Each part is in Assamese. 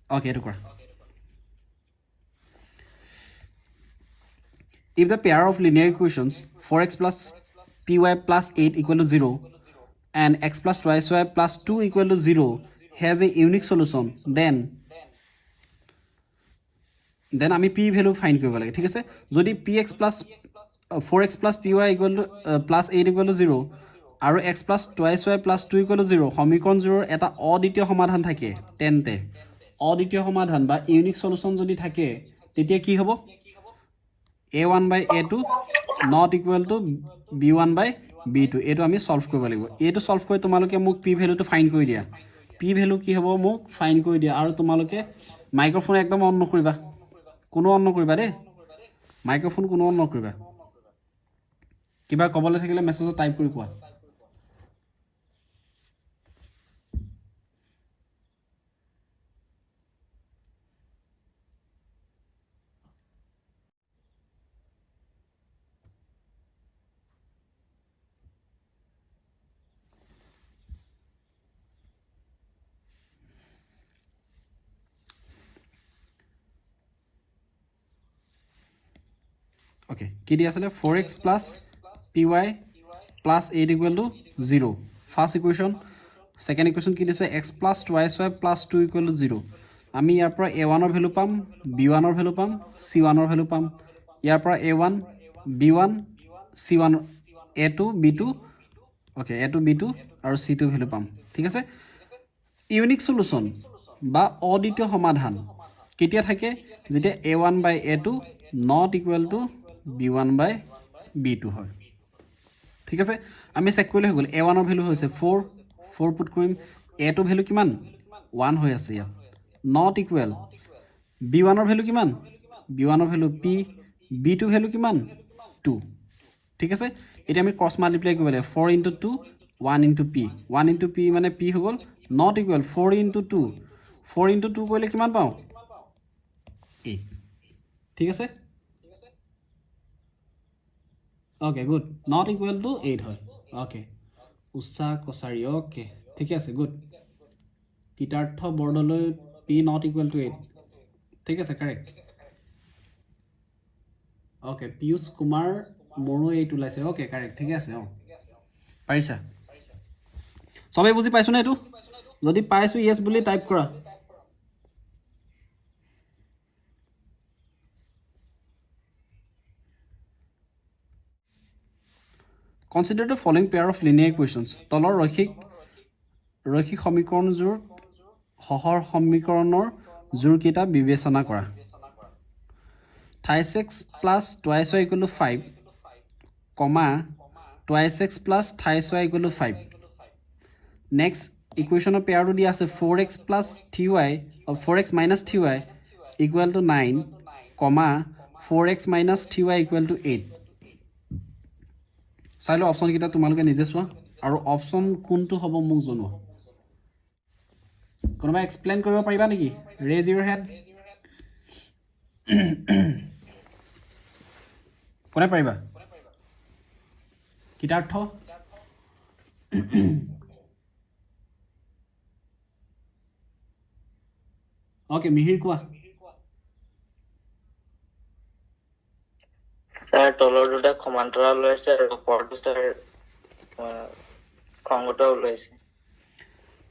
Okay, এইটো কৰা if the pair of linear equations 4x plus py plus 8 equal to 0 and x plus twice y plus 2 equal to 0 has a unique solution then আমি p value find কৰিব লাগে ঠিক আছে যদি px plus 4x plus py equal to plus 8 equal to 0 আৰু x plus twice y plus 2 equal to 0 সমীকৰণ 0 এটা অদ্বিতীয় সমাধান থাকে তেন্তে অদ্বিতীয় সমাধান বা ইউনিক সলিউশন যদি থাকে তেতিয়া কি হ'ব a1 by a2 not equal to b1 by b2 এইটো আমি সলভ কৰিব লাগিব এইটো সলভ কৰি তোমালোকে মোক p ভ্যালুটো ফাইন্ড কৰি দিয়া p ভ্যালু কি হ'ব মোক ফাইন্ড কৰি দিয়া আৰু তোমালোকে মাইক্ৰোফোন একদম অন নকৰিবা কোনো অন নকৰিবা দে মাইক্ৰোফোন কোনো অন নকৰিবা কিবা কবলৈ থাকিলে মেছেজত টাইপ কৰি কোৱা Okay, কি দি আসলে 4x plus py plus 8 equal to 0 first equation second equation কি দিছে x plus twice y plus 2 equal to 0 আমি ইয়াৰ পৰা a1 ৰ ভ্যালু পাম b1 ৰ ভ্যালু পাম c1 ৰ ভ্যালু পাম ইয়াৰ পৰা a1 b1 c1 a2 b2 okay a2 b2 আৰু c2 ভ্যালু পাম ঠিক আছে ইউনিক সলিউশন বা অদ্বিতীয় সমাধান কেতিয়া থাকে যেতিয়া a1 by a2 not equal to b1 by b2 হয় ঠিক আছে আমি চেক কৰিলে হৈ গল a1 ৰ ভ্যালু হৈছে 4 পুট কৰিম a2 ভ্যালু কিমান 1 হৈ আছে ইয়াত not equal b1 ৰ ভ্যালু কিমান b1 ৰ ভ্যালু p b2 ভ্যালু কিমান 2 ঠিক আছে এটা আমি ক্ৰস মাল্টিপ্লাই কৰিব লাগে 4 into 2 1 into p 1 into p মানে p হৈ গল not equal 4 into 2 4 into 2 কৰিলে কিমান পাও 8 ঠিক আছে Okay, good. Not equal to 8 হয় Okay. উষা কছাৰী Okay. ঠিক আছে good. কিতাৰ্থ Bordoloi p not equal to 8 ঠিক আছে correct. Okay, পিয়ুষ কুমাৰ মোৰো 8 ওলাইছে Okay, correct. ঠিক আছে পাৰিছা সবে বুজি পাইছো না এটো যদি পাইছো yes বুলি টাইপ কৰা Consider the following pair of linear equations. তলৰ ৰৈখিক সমীকৰণযোৰ হহৰ সমীকৰণৰ জোৰকেইটা বিবেচনা কৰা 3x plus twice y equal to 5, comma 2x plus thrice y equal to 5. Next equation of pair দিয়া আছে 4x plus 3y or 4x minus 3y equal to 9, comma 4x minus 3y equal to 8. চাইলো অপশন কিটা তোমালোকে নিজে চোৱা আৰু অপশন কোনটো হ'ব মোক জনোৱা কোনোবা এক্সপ্লেইন কৰিব পাৰিবা নেকি ৰেজ ইউৰ হেড কোনে পাৰিবা কিতাৰ্থ ওকে মিহিৰ কোৱা স্যাৰ তলৰ দুটা সমান্তৰাল লৈছে আৰু ওপৰটো স্যাৰ সংগত লৈছে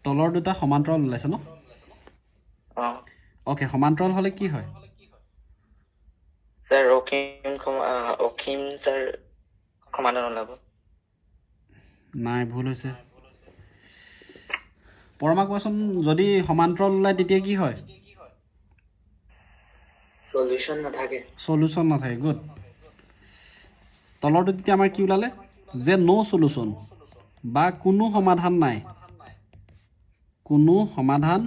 তলৰ দুটা সমান্তৰাল ওলাইছে ন ওকে সমান্তৰাল হলে কি হয় স্যাৰ অখিম স্যাৰ সমাধান ওলাব নাই ভুল হৈছে পৰমা কোৱাচোন যদি সমান্তৰাল ওলাই তেতিয়া কি হয় সলিউশন নাথাকে গুড তলৰটো তেতিয়া আমাৰ কি ওলালে যে নো সলিউশন বা কোনো সমাধান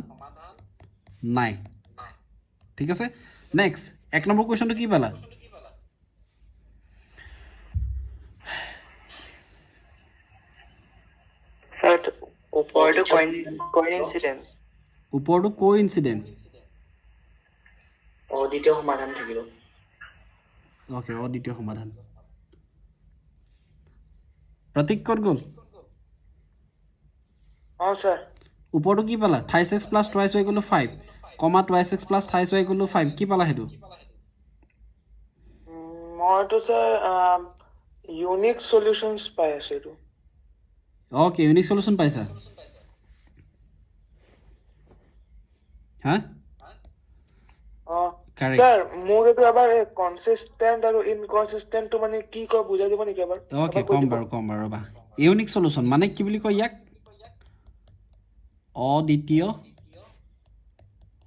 নাই ঠিক আছে নেক্সট এক নম্বৰ কোৱেশ্চনটো কি পালা স্যাৰ ওপৰটো কোইনসিডেন্স অদ্বিতীয় সমাধান থাকিব ওকে অদ্বিতীয় সমাধান প্ৰতীক ক'ত গ'ল স্যাৰ ওপৰটো কি পালা 3x plus twice y equal to 5 comma 2x plus 3y equal to 5 কি পালা হেতু মইতো স্যার ইউনিক সলিউশনস পাই আছো এটো ওকে ইউনিক সলিউশন পাইছা হ্যাঁ কারেক্ট স্যার মোৰ এটো আবাৰ কনসিস্টেন্ট আৰু ইনকনসিস্টেন্ট তো মানে কি কয় বুজাই দিব নেকি আবাৰ ওকে কম বাৰু বা ইউনিক সলিউশন মানে কি বুলি কয় ইয়াক অদ্বিতীয়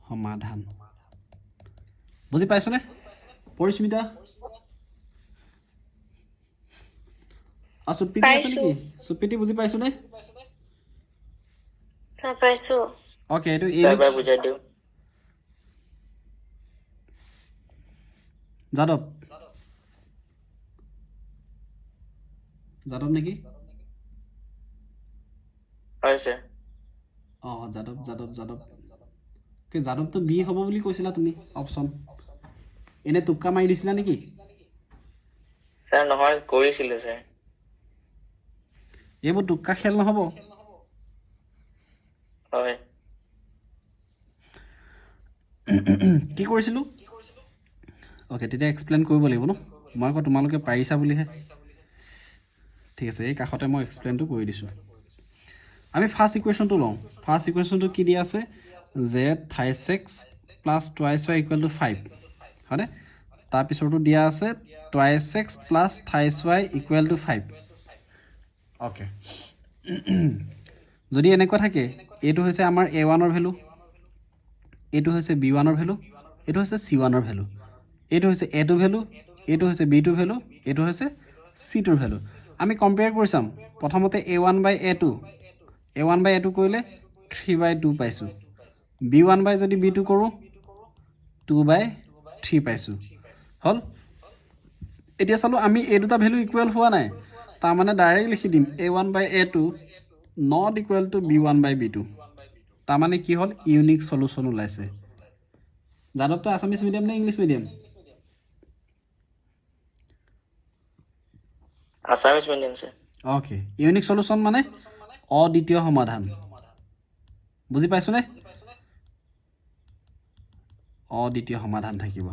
সমাধান বুজি পাইছনে পৰিস্মিতা সুপ্ৰীতি আছে নেকি সুপ্ৰীতি বুজি পাইছনে পাইছো ওকে এটো এবাৰ বুজাই দিও যাদৱ নেকি হয় স্যাৰ যাদৱ কি যাদৱটো বি হ'ব বুলি কৈছিলা তুমি অপচন এনে তুক্কা মাৰি দিছিলা নেকি স্যাৰ নহয় কৰিছিল স্যাৰ এইবোৰ তুক্কা খেল নহব হয় কি কৰিছিলো ওকে তেতিয়া এক্সপ্লেইন কৰিব লাগিব ন মই আকৌ তোমালোকে পাৰিছা বুলিহে ঠিক আছে এই কাখতে মই এক্সপ্লেইনটো কৰি দিছো আমি ফাৰ্স্ট ইকুৱেশ্যনটো লওঁ ফাৰ্স্ট ইকুৱেশ্যনটো কি দিয়া আছে যে 3x plus 2y equal to 5 হয়নে তাৰ পিছৰটো দিয়া আছে 2x plus 3y equal to 5 okay যদি এনেকুৱা থাকে এইটো হৈছে আমাৰ a1 ৰ ভ্যালু এইটো হৈছে b1 ৰ ভ্যালু এইটো হৈছে c1 ৰ ভ্যালু এইটো হৈছে a2 ভ্যালু এইটো হৈছে b2 ভ্যালু এইটো হৈছে c2 ভ্যালু আমি কম্পেয়াৰ কৰি চাম প্ৰথমতে a1 by a2 কৰিলে 3/2 পাইছো b1 by যদি b2 কৰো 2/3 পাইছো হল এতিয়া চালো আমি এই দুটা ভ্যালু ইকুৱেল হোৱা নাই তাৰ মানে ডাইৰেক্ট লিখি দিম a1 by a2 not equal to b1 by b2 তাৰ মানে কি হল ইউনিক সলিউশন ওলাইছে যাদৱটো আসামিজ মিডিয়াম নে English medium Assamese medium sir okay unique solution মানে অদ্বিতীয় সমাধান বুজি পাইছনে অদ্বিতীয় সমাধান থাকিব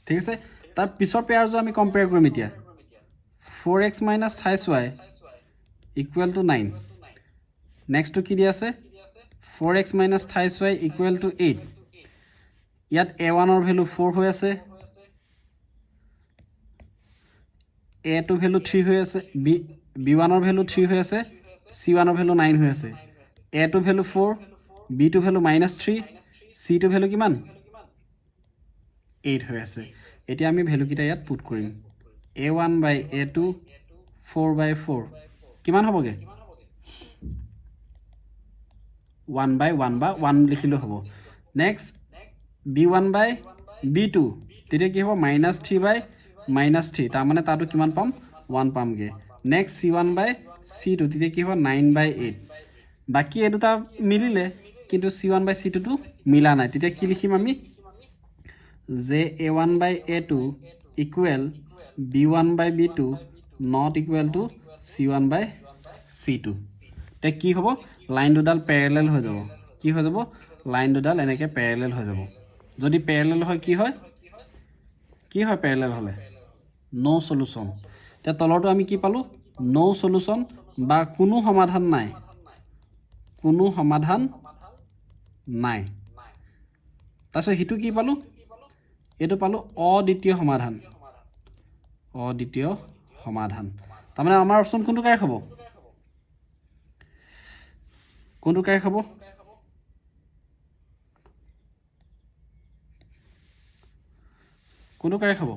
ঠিক আছে তাৰ পিছৰ পেয়াৰটো আমি কম্পেয়াৰ কৰিম এতিয়া 4x minus 3y equal to 9 next to কি দিয়া আছে 4x minus 3y equal to 8 ইয়াত a1 ৰ ভ্যালু 4 হৈ আছে a2 ভ্যালু 3 হৈ আছে b1 ৰ ভ্যালু 3 হৈ আছে c1 ৰ ভ্যালু 9 হৈ আছে a2 value 4 b2 value -3 c2 value কিমান 8 হৈ আছে এতিয়া আমি ভ্যালু কিটা ইয়াত পুট কৰিম a1 by a2 4/4 কিমান হ'বগে 1 by 1 বা 1 লিখিলো হ'ব নেক্সট b1 by b2 তেতিয়া কি হ'ব -3/-3 তাৰ মানে তাতো কিমান পাম 1 পামগে নেক্সট c1 by c2 তেতিয়া কি হ'ব 9/8 বাকি এই দুটা মিলিলে কিন্তু c1 by c2 টো মিলা নাই তেতিয়া কি লিখিম আমি যে a1 by a2 equal b1 by b2 not equal to c1 by c2 তে কি হ'ব লাইন দুডাল প্যাৰালেল হৈ যাব কি হৈ যাব লাইন দুডাল এনেকে প্যাৰালেল হৈ যাব যদি প্যাৰালেল হয় কি হয় প্যাৰালেল হলে নো সলিউশন তে তলৰটো আমি কি পালো নো সলিউশন বা কোনো সমাধান নাই তাছত হিটু কি পালো এটো পালো অদ্বিতীয় সমাধান তাৰ মানে আমাৰ অপচন কোনটো কাৰেক্ট হ'ব কোনটো কাৰেক্ট হ'ব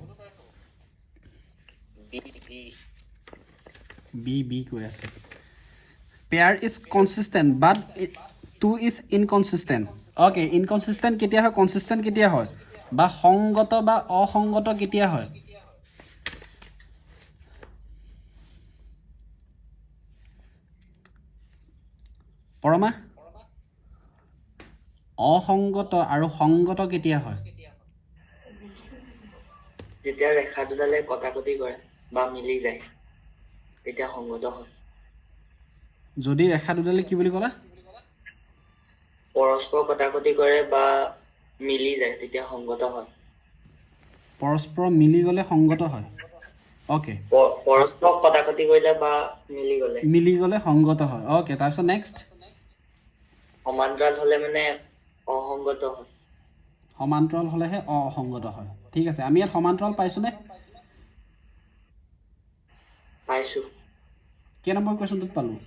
বি কৈ আছে pair is consistent but 2 is inconsistent okay inconsistent কেতিয়া হয় consistent কেতিয়া হয় বা সংগত বা অসংগত কেতিয়া হয় পৰমা অসংগত আৰু সংগত কেতিয়া হয় যেতিয়া ৰেখা দুডালে কটাকটি কৰে বা মিলি যায় তেতিয়া সংগত হয় যদি ৰেখা দুডালে কি বুলি ক'লা পৰস্পৰ কটাকটি কৰে বা মিলি যায় তেতিয়া সংগত হয় পৰস্পৰ মিলি গ'লে সংগত হয় অ'কে পৰস্পৰক কটাকটি কৰিলে বা মিলি গ'লে সংগত হয় অ'কে তাৰপিছত নেক্সট সমান্তৰাল হলে মানে অসংগত হয় সমান্তৰাল হ'লেহে অসংগত হয় ঠিক আছে আমি ইয়াত সমান্তৰাল পাইছোনে পাইছো কেই নম্বৰ কুৱেশ্যনটোত পালোঁ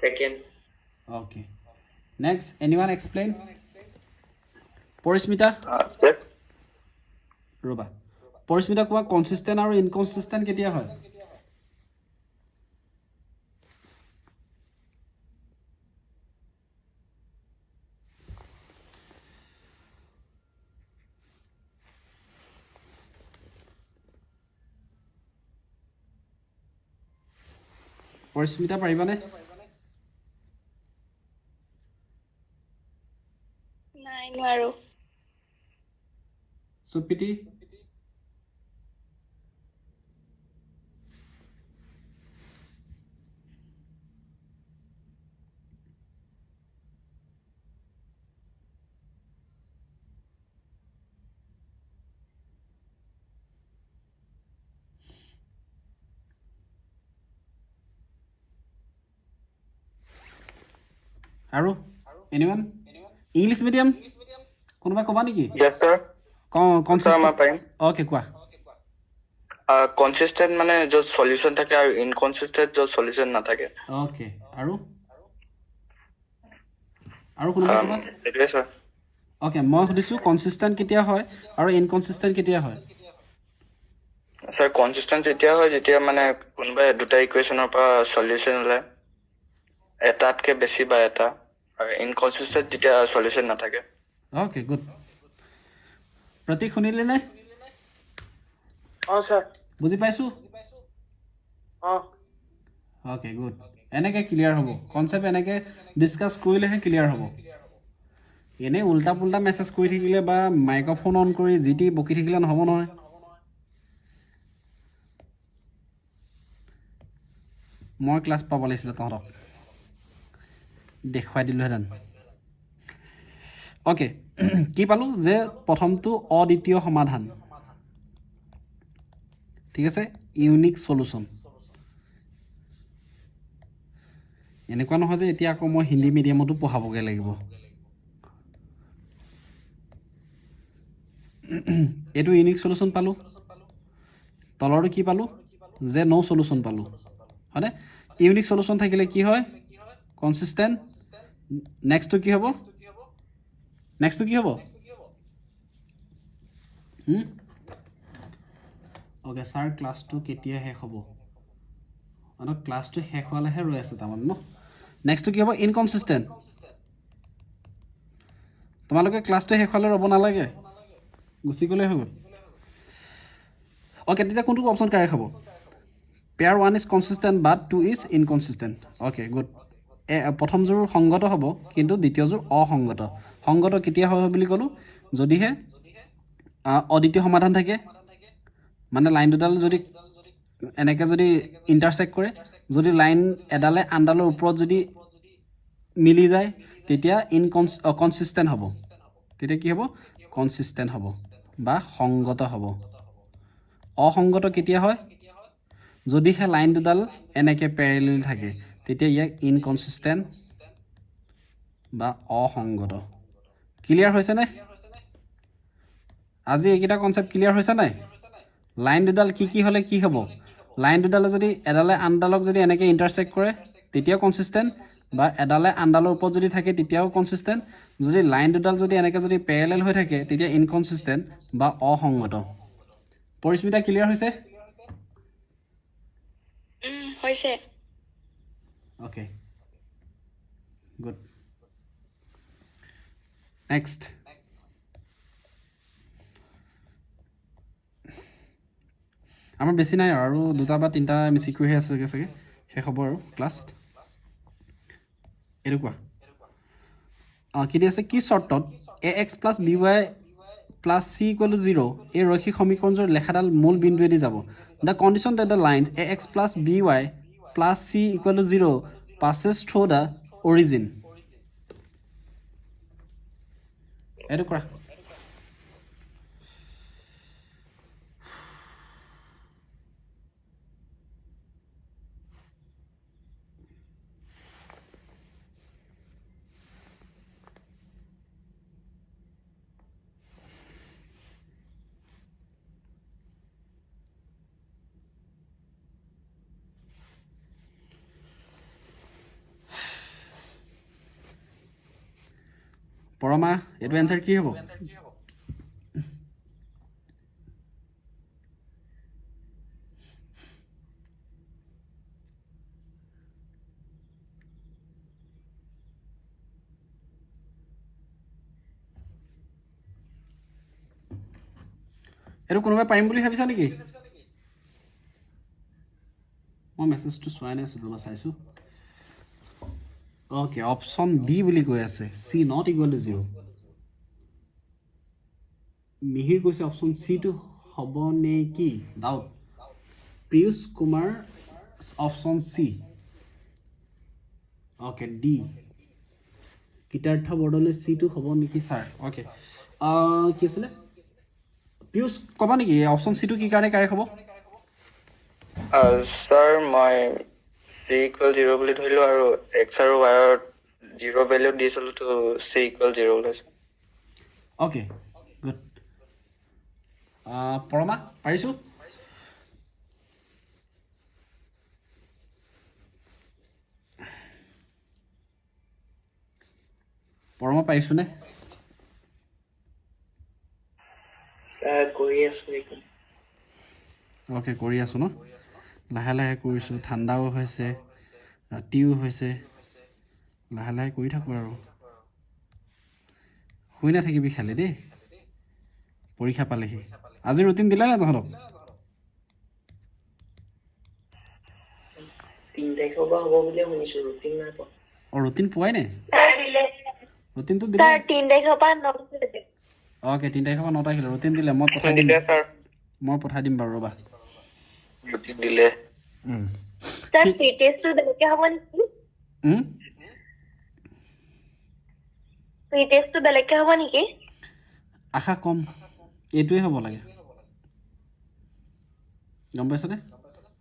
সেকেন্ড অ'কে নেক্সট এনিৱান এক্সপ্লেইন পৰিস্মিতা ৰ'বা পৰিস্মিতা কোৱা কনচিষ্টেণ্ট আৰু ইনকনচিষ্টেণ্ট কেতিয়া হয় পৰিস্মিতা পাৰিবানে নাই নোৱাৰো সুপ্ৰীতি আৰু এনিৱান ইংলিছ মিডিয়াম কোনোবা ক'বা নেকি Yes, sir. Sir, মই পাৰিম। অ'কে কোৱা কনচিষ্টেণ্ট মানে য'ত সলিউশন থাকে আৰু ইনকনচিষ্টেণ্ট য'ত সলিউশন নাথাকে অ'কে আৰু কোনোবা ক'বা এইটোৱে ছাৰ অ'কে মই সুধিছোঁ কনচিষ্টেণ্ট কেতিয়া হয় আৰু ইনকনচিষ্টেণ্ট কেতিয়া হয় ছাৰ কনচিষ্টেণ্ট যেতিয়া হয় যেতিয়া মানে কোনোবাই দুটা ইকুৱেশ্যনৰ পৰা সলিউশন ওলায় এটাতকে বেছি বা এটা আৰু ইনকনচিষ্টেণ্ট যেতিয়া সলিউশন নাথাকে অ'কে গুড প্ৰতীক শুনিলে নে ছাৰ বুজি পাইছোঁ অ'কে গুড এনেকৈ ক্লিয়াৰ হ'ব কনচেপ্ট এনেকৈ ডিছকাছ কৰিলেহে ক্লিয়াৰ হ'ব এনেই উল্টা পুল্টা মেছেজ কৰি থাকিলে বা মাইক্ৰফোন অন কৰি যি টি বকি থাকিলে নহ'ব নহয় মই ক্লাছ পাব লাগিছিলে তহঁতক দেখুৱাই দিলোহেঁতেন অ'কে কি পালোঁ যে প্ৰথমটো অদ্বিতীয় সমাধান ঠিক আছে ইউনিক সলিউশ্যন এনেকুৱা নহয় যে এতিয়া আকৌ মই হিন্দী মিডিয়ামতো পঢ়াবগৈ লাগিব এইটো ইউনিক সলিউশ্যন পালোঁ তলৰটো কি পালোঁ যে ন' সলিউশ্যন পালোঁ হয়নে ইউনিক সলিউশ্যন থাকিলে কি হয় কনচিষ্টেণ্ট নেক্সটটো কি হ'ব অ'কে ছাৰ ক্লাছটো কেতিয়া শেষ হ'ব মানে ক্লাছটো শেষ হোৱালৈহে ৰৈ আছে তাৰমানে ন নেক্সটটো কি হ'ব ইনকনচিষ্টেণ্ট তোমালোকে ক্লাছটো শেষ হোৱালৈ ৰ'ব নালাগে গুচি গ'লেই হৈ গ'ল অ'কে তেতিয়া কোনটো অপশ্যন কাৰেক্ট হ'ব pair 1 is consistent but 2 is inconsistent okay good প্ৰথমযোৰ সংগত হ'ব কিন্তু দ্বিতীয়যোৰ সংগত কেতিয়া হয় বুলি ক'লোঁ যদিহে অদ্বিতীয় সমাধান থাকে মানে লাইন দুডাল যদি এনেকৈ যদি ইণ্টাৰচেক্ট কৰে যদি লাইন এডালে আনডালৰ ওপৰত যদি মিলি যায় তেতিয়া কনচিষ্টেণ্ট হ'ব তেতিয়া কি হ'ব কনচিষ্টেণ্ট হ'ব বা সংগত হ'ব অসংগত কেতিয়া হয় যদিহে লাইন দুডাল এনেকৈ পেৰেলেল থাকে তেতিয়া ইয়াক ইনকনচিষ্টেণ্ট বা অসংগত ক্লিয়াৰ হৈছেনে আজি এইকেইটা কনচেপ্ট ক্লিয়াৰ হৈছে নাই লাইন দুডাল কি হ'লে কি হ'ব লাইন দুডালে যদি এডালে আনডালক যদি এনেকৈ ইণ্টাৰচেক্ট কৰে তেতিয়াও কনচিষ্টেণ্ট বা এডালে আনডালৰ ওপৰত যদি থাকে তেতিয়াও কনচিষ্টেণ্ট যদি লাইন দুডাল যদি এনেকৈ যদি পেৰেলেল হৈ থাকে তেতিয়া ইনকনচিষ্টেণ্ট বা অসংগত পৰিস্মিতা ক্লিয়াৰ হৈছে হৈছে অ'কে গুড নেক্সট আমাৰ বেছি নাই আৰু দুটা বা তিনিটা মিচিকুৰিহে আছে চাগে শেষ হ'ব আৰু ক্লাছ এইটো কোৱা কি দি আছে কি চৰ্তত ax plus by plus c equal to 0 এই ৰৈখিক সমীকৰণযোৰ লেখাডাল মূল বিন্দুৱেদি যাব the condition that the line ax plus by plus c equal to 0 passes through the origin এইটো কৰা পৰমা এইটো এনসাৰ কি হ'ব এইটো কোনোবাই পাৰিম বুলি ভাবিছা নেকি মই মেছেজটো চোৱাই নাই ৰ'বা চাইছো ওকে অপশ্যন ডি বুলি কৈ আছে C not equal to 0 Mihir কৈছে অপশ্যন চি টো হ'ব নেকি doubt Piyush Kumar option C okay D Kitartha Bordoloi C টো হ'ব নেকি ছাৰ ওকে কি আছিলে পিয়ুষ ক'বা নেকি অপশ্যন চি টো কি কাৰণে কাৰেক্ট হ'ব স্যাৰ মই c ইকুৱেল 0 বুলি ধৰিলো আৰু x আৰু y ৰ 0 ভ্যালু দিছিলো তো c ইকুৱেল 0 ওলাইছে ওকে গুড পৰমা পাৰিছো পৰমা পাৰিছো নে স্যাৰ কৰি আছো এইখন ওকে কৰি আছো ন লাহে লাহে কৰিছো ঠাণ্ডাও হৈছে ৰাতিও হৈছে লাহে লাহে কৰি থাকো আৰু শুই নাথাকিবি খালি দেই পৰীক্ষা পালেহি আজি ৰুটিন দিলা না তহঁতক 3 তাৰিখৰ পৰা হ'ব বুলি শুনিছো ৰুটিন নাই পোৱা ৰুটিন পোৱাই নাই ৰুটিনটো দিলে ছাৰ 3 তাৰিখৰ পৰা 9 ওকে 3 তাৰিখৰ পৰা 9 তাৰিখলৈ ৰুটিন দিলে মই পঠাই দিম বাৰু ৰ'বা ৰুটিন দিলে ছাৰ প্ৰি টেষ্টটো বেলেগকে হ'ব নেকি প্ৰি টেষ্টটো বেলেগকে হ'ব নেকি আশা কম এইটোৱে হ'ব লাগে গম পাইছনে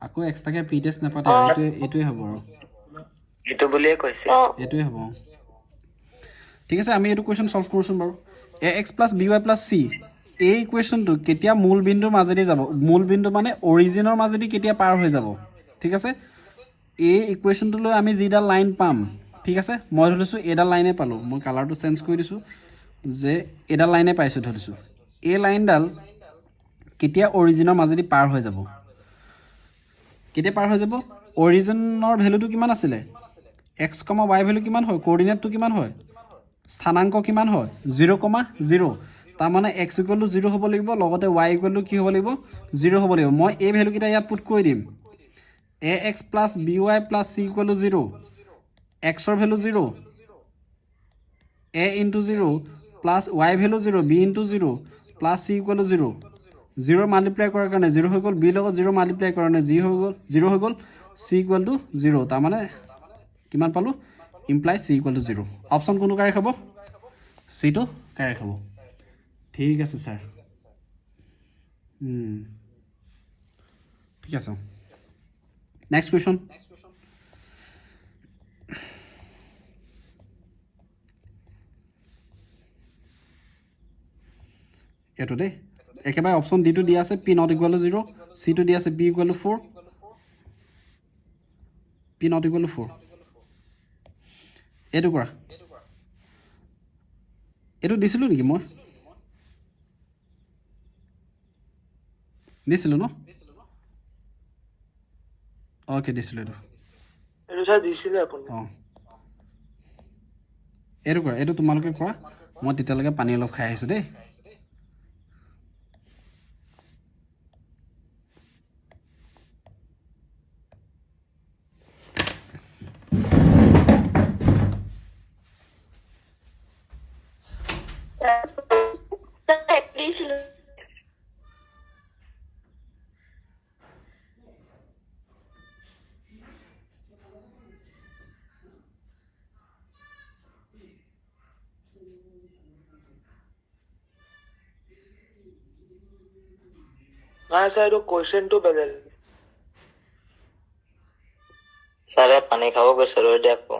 আকৌ এক্সট্ৰাকে প্ৰি টেষ্ট নাপাতে এইটোৱে হ'ব আৰু এইটো বুলিয়ে কৈছে এইটোৱে হ'ব ঠিক আছে আমি এইটো কুৱেশ্যন সলভ কৰোঁচোন বাৰু ax + by + c এই ইকুৱেশ্যনটো কেতিয়া মূল বিন্দুৰ মাজেদি যাব মূল বিন্দু মানে অৰিজিনৰ মাজেদি কেতিয়া পাৰ হৈ যাব ঠিক আছে এই ইকুৱেশ্যনটোলৈ আমি যিডাল লাইন পাম ঠিক আছে মই ধৰিছোঁ এইডাল লাইনে পালোঁ মই কালাৰটো চেঞ্জ কৰি দিছোঁ যে এইডাল লাইনে পাইছোঁ ধৰিছোঁ এই লাইনডাল কেতিয়া অৰিজিনৰ মাজেদি পাৰ হৈ যাব কেতিয়া পাৰ হৈ যাব অৰিজিনৰ ভ্যালুটো কিমান আছিলে x, y ভ্যালু কিমান হয় কোঅৰ্ডিনেটটো কিমান হয় স্থানাংক কিমান হয় 0,0 তাৰ মানে x = 0 হ'ব লাগিব লগতে y = কি হ'ব লাগিব 0 হ'ব লাগিব মই এই ভ্যালু কিটা ইয়াত পুট কৰি দিম ax + by + c = 0 x ৰ value 0 a * 0 + y value 0 b * 0 + c = 0 0 multiply কৰাৰ কাৰণে 0 হৈ গ'ল b লগত 0 মাল্টিপ্লাই কৰাৰ কাৰণে 0 হৈ গ'ল c = 0 তাৰ মানে কিমান পালো ইমপ্লাই c = 0 অপচন কোনটো কাৰেক্ট হ'ব c টো কাৰেক্ট হ'ব ঠিক আছে স্যাৰ ঠিক আছে নেক্সট কুৱেশ্যন এইটো দেই একেবাৰে অপচন ডি টো দিয়া আছে p ≠ 0 c টো দিয়া আছে b = 4 p ≠ 4 এইটো কৰা এইটো দিছিলোঁ নেকি মই দিছিলোঁ ন ওকে দিছিলোঁ এইটো স্যাৰ দিছিলে আপুনি এইটো কৰা এইটো তোমালোকে কৰা মই তেতিয়ালৈকে পানী অলপ খাই আহিছোঁ দেই প্লিজ নাই ছাৰ এইটো কুৱেশ্যনটো বেলেগ ছাৰে পানী খাব গৈছে ৰৈ দিয়ক আকৌ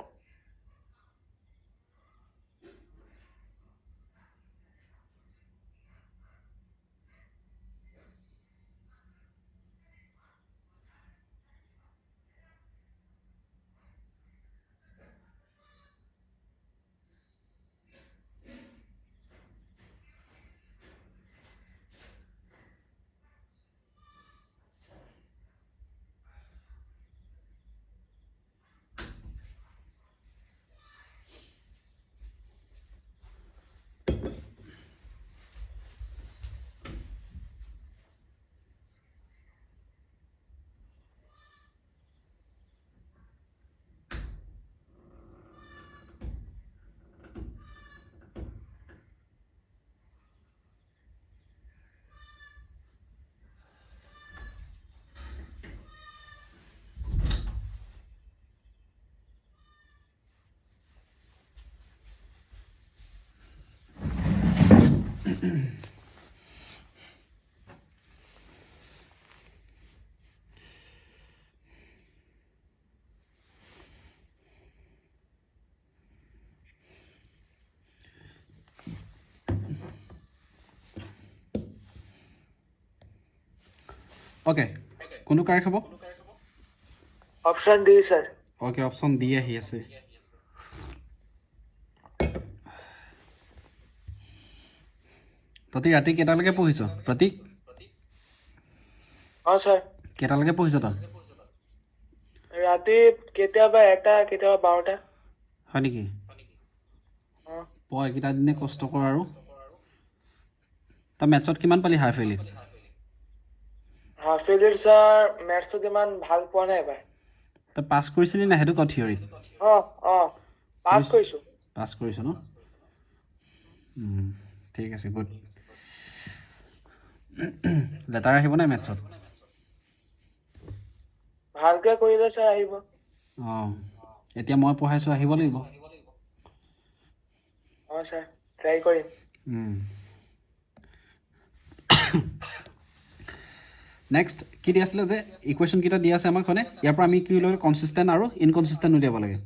ওকে কোনটো কাৰেক্ট হ'ব option D sir okay option D আহি আছে তই ৰাতি কেইটালৈকে পঢ়িছ প্ৰতীক ছাৰ কেইটালৈকে পঢ়িছ তই ৰাতি কেতিয়াবা 1টা কেতিয়াবা 12টা হয় নেকি পঢ় এইকেইটা দিনে কষ্ট কৰ আৰু তই মেথছত কিমান পালি হাফ এলি হাফ এলিৰ ছাৰ মেথছত ইমান ভাল পোৱা নাই এবাৰ তই পাছ কৰিছিলি না সেইটো ক থিয়ৰী পাছ কৰিছোঁ পাছ কৰিছ ন ঠিক আছে গুড লেটাৰ আহিব নাই মেথছত ভালকে কৰিলে ছাৰ আহিব অঁ এতিয়া মই পঢ়াইছোঁ আহিব লাগিব ছাৰ ট্ৰাই কৰিম নেক্সট কি দি আছিলে যে ইকুৱেশ্যনকেইটা দি আছে আমাক হয়নে ইয়াৰ পৰা আমি কি উলিয়াব কনচিষ্টেণ্ট আৰু ইনকনচিষ্টেণ্ট উলিয়াব লাগে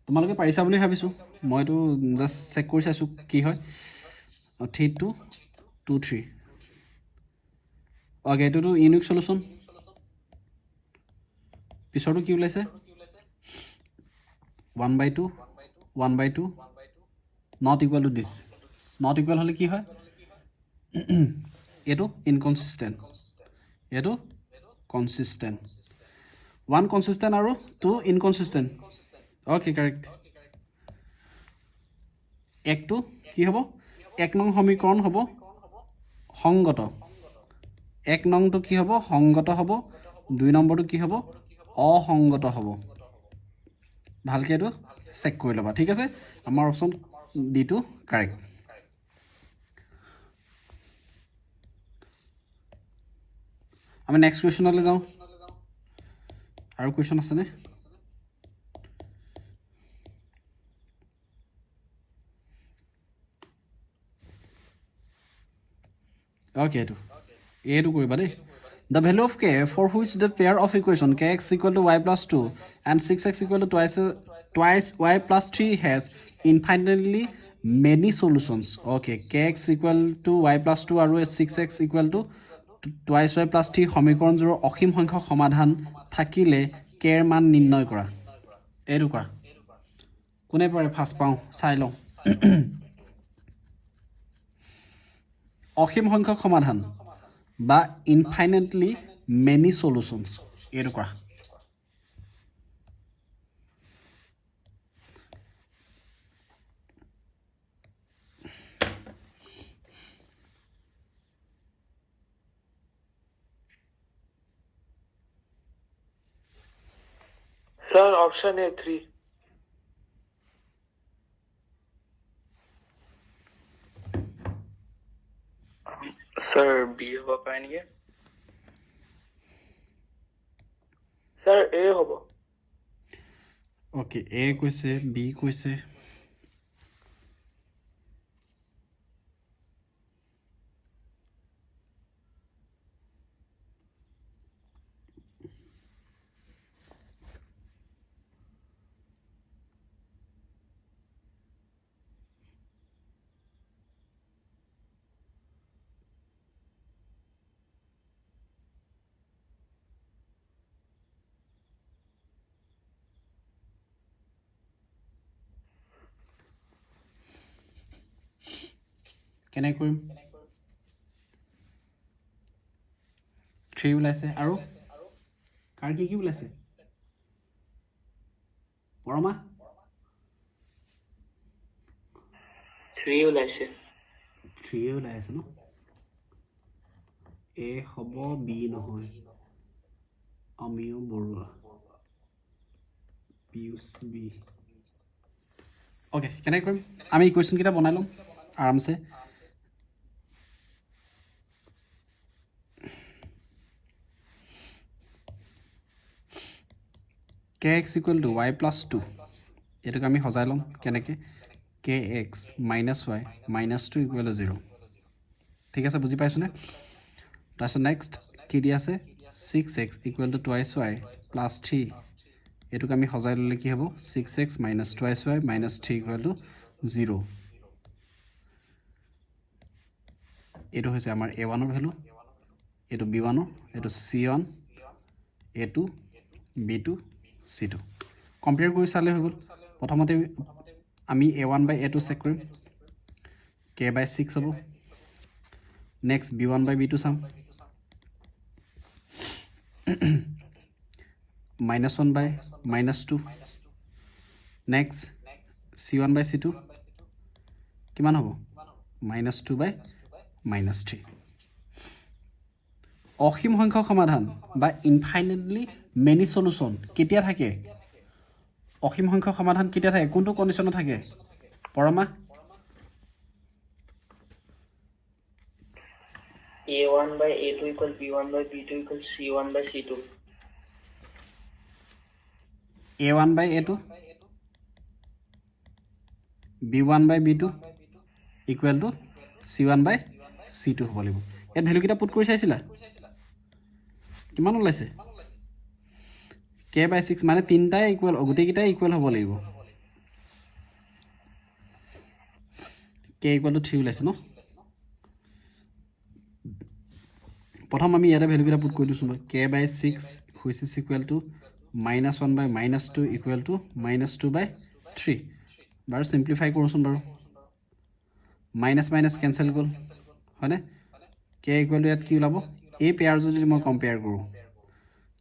তোমালোকে পাৰিছা বুলি ভাবিছোঁ মইতো জাষ্ট চেক কৰি চাইছোঁ কি হয় 3 2 2 3 অ'কে এইটোতো ইউনিক চলিউশ্যন পিছৰটো কি ওলাইছে 1/2 1/2 not equal two this not equal হ'লে কি হয় এইটো ইনকনচিষ্টেণ্ট এইটো কনচিষ্টেণ্ট 1 কনচিষ্টেণ্ট আৰু 2 ইনকনচিষ্টেণ্ট অ'কে কাৰেক্ট একটো কি হ'ব 1 নং সমীকৰণ হ'ব সংগত 1 নংটো কি হ'ব সংগত হ'ব 2 নম্বৰটো কি হ'ব অসংগত হ'ব ভালকৈ এইটো চেক কৰি ল'বা ঠিক আছে আমাৰ অপশ্যন ডিটো কাৰেক্ট আমি নেক্সট কুৱেশ্যনলৈ যাওঁ আৰু কুৱেশ্যন আছেনে অ'কে এইটো কৰিবা they the value of k for which the pair of equation k x equal to y plus 2 and 6x equal to twice y plus 3 has infinitely many solutions okay k x equal to y plus 2 আৰু 6x equal to twice y plus 3 সমীকৰণযোৰৰ অসীম সংখ্যক সমাধান থাকিলে কেৰ মান নিৰ্ণয় কৰা এইটো কৰা কোনে পাৰে ফাৰ্ষ্ট পাওঁ চাই লওঁ অসীম সংখ্যক সমাধান বা ইনফাইনাইটলি মেনি চলুশ্যনছ এইটো কৰা sir option A 3 sir B হ'ব পাৰে নেকি ছাৰ এ হ'ব অ'কে এ কৈছে বি কৈছে কেনেকৈ কৰিম 3 ওলাইছে আৰু কাৰ কি ওলাইছে পৰমা 3 ওলাইছে 3 ওলাই আছে ন এ হ'ব বি নহয় অমিয় বৰুৱা পিউষ বি ওকে কেনেকৈ কৰিম আমি ইকুৱেশ্যন কেইটা বনাই লম আৰামছে kx equal to y plus 2 এটোক আমি সজাই লম কেনেকৈ kx minus y minus 2 equal to 0 ঠিক আছে বুজি পাইছো নে তাৰপিছত নেক্সট কি দি আছে 6x equal to twice y plus 3 এটোক আমি সজাই ললে কি হ'ব 6x minus twice y minus 3 equal to 0 এটো হৈছে আমাৰ a1 ৰ ভ্যালু এটো b1 ৰ এটো c1 a2 b2 c2 compare কৰি চালে হৈ গ'ল প্ৰথমতে আমি a1 by a2 চেক কৰিম k by 6 হ'ব নেক্সট b1 by b2 চাম -1 by -2 next c1 by c2 কিমান হ'ব -2 by -3 অসীম সংখ্যক সমাধান বা ইনফাইনাইটলি মেনি সলিউশন কেতিয়া থাকে অসীম সংখ্যক সমাধান কেতিয়া থাকে কোনটো কন্ডিশনত থাকে পৰমা a1 by a2 equal b1 by b2 equal c1 by c2 a1 by a2 b1 by b2 equal to c1 by c2 হ'ব লাগিব ইয়াত ভ্যালু কিটা পুট কৰি চাইছিলা কিমান ওলাইছে k by 6 মানে তিনটাই ইকুয়াল গোটেই কিটা ইকুয়াল হ'ব লাগিব k equal to 3 ওলাইছে ন প্ৰথম আমি ইয়াতে ভ্যালু কিটা পুট কৰি দিছো k by 6 which is equal to -1 by -2 equal to -2 by 3 বাৰু সিম্পলিফাই কৰোচোন বাৰু মাইনাস মাইনাস ক্যান্সেল গ'ল হয়নে k equal to ইয়াত কি ওলাব এই পেয়াৰ যদি মই কম্পেয়াৰ কৰো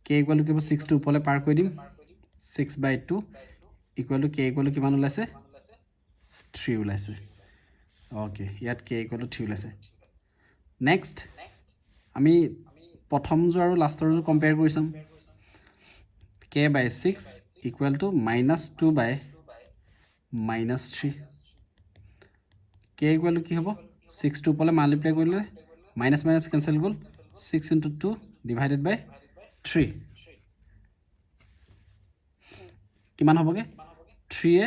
k equal to 6 টো উপলে পাৰ কৰি দিম 6 by 2 equal to k equal to কিমান ওলাইছে 3 ওলাইছে ওকে ইয়াত k equal to 3 ওলাইছে নেক্সট আমি প্ৰথম জো আৰু লাষ্টৰ জো কম্পেয়াৰ কৰি চাম k by 6 equal to -2 by -3 k equal to কি হ'ব 6 টো উপলে মাল্টিপ্লাই কৰিলে মাইনাস মাইনাস ক্যান্সেল গ'ল 6 into 2 divided by 3 কিমান হ'বগে 3 এ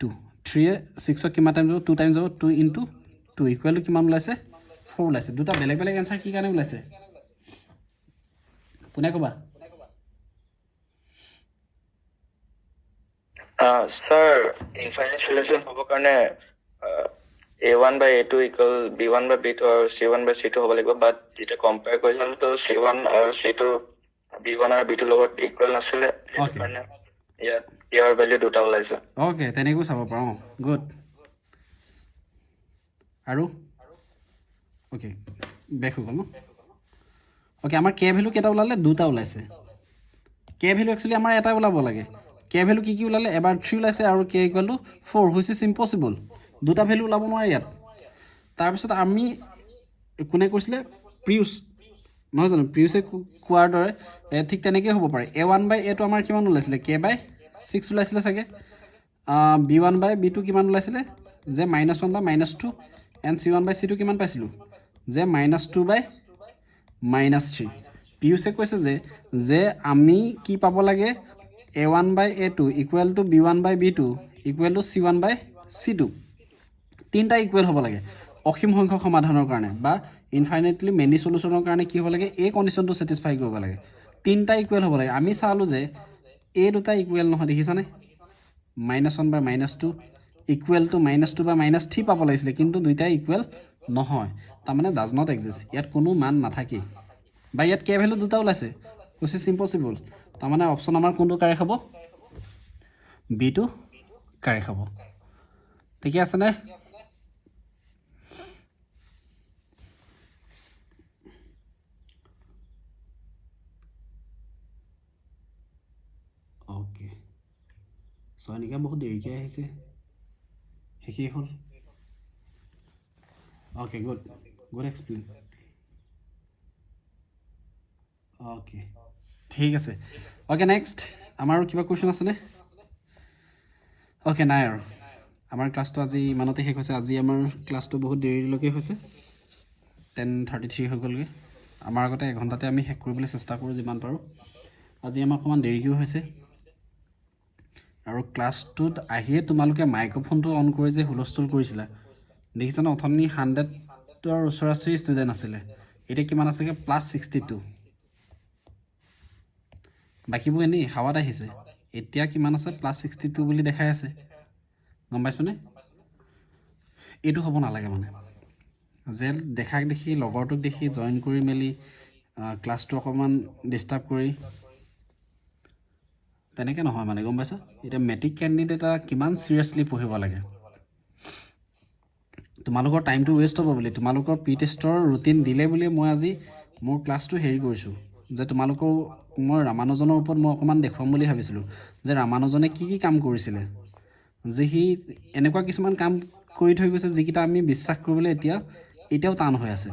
2 3 এ 6 ক কিমান টাইম যাব 2 টাইম যাব 2 into 2 equal to কিমান ওলাইছে 4 ওলাইছে দুটা বেলেগ বেলেগ आंसर কি কাৰণে ওলাইছে পুনে কবা sir infinite solution হ'ব কাৰণে a1 by a2 equal b1 by b2 আৰু c1 by c2 হ'ব লাগিব বাট এটা কম্পেয়াৰ কৰিলে তো c1 আৰু c2 b1 আৰু b2 লগত ইকুৱেল নাছিলে মানে ইয়াৰ ভ্যালু দুটা ওলাইছে ওকে তেনেকৈ চাব পাৰো গুড আৰু ওকে বেক হৈ গ'ল ন ওকে আমাৰ k ভ্যালু কেটা ওলালে দুটা ওলাইছে k ভ্যালু एक्चुअली আমাৰ এটা ওলাব লাগে k ভ্যালু কি ওলালে এবাৰ 3 ওলাইছে আৰু k equal to 4 which is impossible দুটা ভ্যালু ওলাব নোৱাৰে ইয়াত তাৰ পিছত আমি কোনে কৈছিলে প্ৰিউছ নহয় জানো প্ৰিউছে কোৱাৰ দৰে ঠিক তেনেকৈ হ'ব পাৰে a1 by a2 আমাৰ কিমান ওলাইছিলে k by 6 ওলাইছিলে চাগে b1 by b2 কিমান ওলাইছিলে যে -1 by -2 and c1 by c2 কিমান পাইছিলো যে -2 by -3 প্ৰিউছে কৈছে যে আমি কি পাব লাগে a1 by a2 equal to b1 by b2 equal to c1 by c2 তিনটা ইকুৱেল হ'ব লাগে অসীম সংখ্যক সমাধানৰ কাৰণে বা ইনফাইনাইটলি মেনি সলিউশনৰ কাৰণে কি হ'ব লাগে এই কন্ডিশনটো স্যাটিসফাই কৰিব লাগে তিনটা ইকুৱেল হ'ব লাগে আমি চালো যে এই দুটা ইকুৱেল নহয় দেখিছানে -1 by -2 equal to -2 by -3 পাব লাগিছিল কিন্তু দুইটা ইকুৱেল নহয় তাৰ মানে ডাজ নট এক্সিষ্ট ইয়াত কোনো মান নাথাকে বা ইয়াত k ভ্যালু দুটা ওলাইছে which is impossible তাৰ মানে অপচন আমাৰ কোনটো কাৰেক্ট হ'ব b2 কাৰেক্ট হ'ব ঠিক আছে নে ছয়নিকা বহুত দেৰিকৈ আহিছে শেষেই হ'ল okay good good explain okay ঠিক আছে অ'কে নেক্সট আমাৰ আৰু কিবা কুৱেশ্যন আছেনে অ'কে নাই আৰু আমাৰ ক্লাছটো আজি ইমানতে শেষ হৈছে আজি আমাৰ ক্লাছটো বহুত দেৰিলৈকে হৈছে 10:33 হৈ গ'লগৈ আমাৰ আগতে এঘণ্টাতে আমি শেষ কৰিবলৈ চেষ্টা কৰোঁ যিমান পাৰোঁ আজি আমাৰ অকণমান দেৰিকৈও হৈছে আৰু ক্লাছটোত আহিয়ে তোমালোকে মাইক্ৰফোনটো অন কৰি যে হুলস্থুল কৰিছিলা দেখিছানে অথনি 100ৰ ওচৰা-ওচৰি ষ্টুডেণ্ট আছিলে এতিয়া কিমান আছেগৈ +62 বাকীবোৰ এনেই হাৱাত আহিছে এতিয়া কিমান আছে +62 বুলি দেখাই আছে গম পাইছনে এইটো হ'ব নালাগে মানে যে দেখাক দেখি লগৰটোক দেখি জইন কৰি মেলি ক্লাছটো অকণমান ডিষ্টাৰ্ব কৰি তেনেকৈ নহয় মানে গম পাইছা এতিয়া মেট্ৰিক কেণ্ডিডেট এটা কিমান চিৰিয়াছলি পঢ়িব লাগে তোমালোকৰ টাইমটো ৱেষ্ট হ'ব বুলি তোমালোকৰ প্ৰি টেষ্টৰ ৰুটিন দিলে বুলি মই আজি মোৰ ক্লাছটো হেৰি কৰিছোঁ যে তোমালোকৰ মই ৰামানুজনৰ ওপৰত মই অকণমান দেখুৱাম বুলি ভাবিছিলোঁ যে ৰামানুজনে কি কি কাম কৰিছিলে যে সি এনেকুৱা কিছুমান কাম কৰি থৈ গৈছে যিকেইটা আমি বিশ্বাস কৰিবলৈ এতিয়াও টান হৈ আছে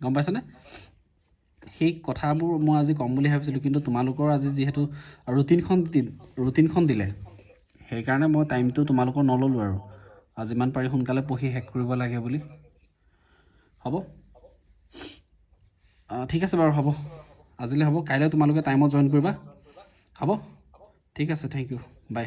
গম পাইছনে সেই কথাবোৰ মই আজি ক'ম বুলি ভাবিছিলোঁ কিন্তু তোমালোকৰ আজি যিহেতু ৰুটিনখন দিলে সেইকাৰণে মই টাইমটো তোমালোকৰ নল'লোঁ আৰু যিমান পাৰি সোনকালে পঢ়ি শেষ কৰিব লাগে বুলি হ'ব ঠিক আছে বাৰু হ'ব আজিলৈ হ'ব কাইলৈ তোমালোকে টাইমত জইন কৰিবা হ'ব ঠিক আছে থেংক ইউ বাই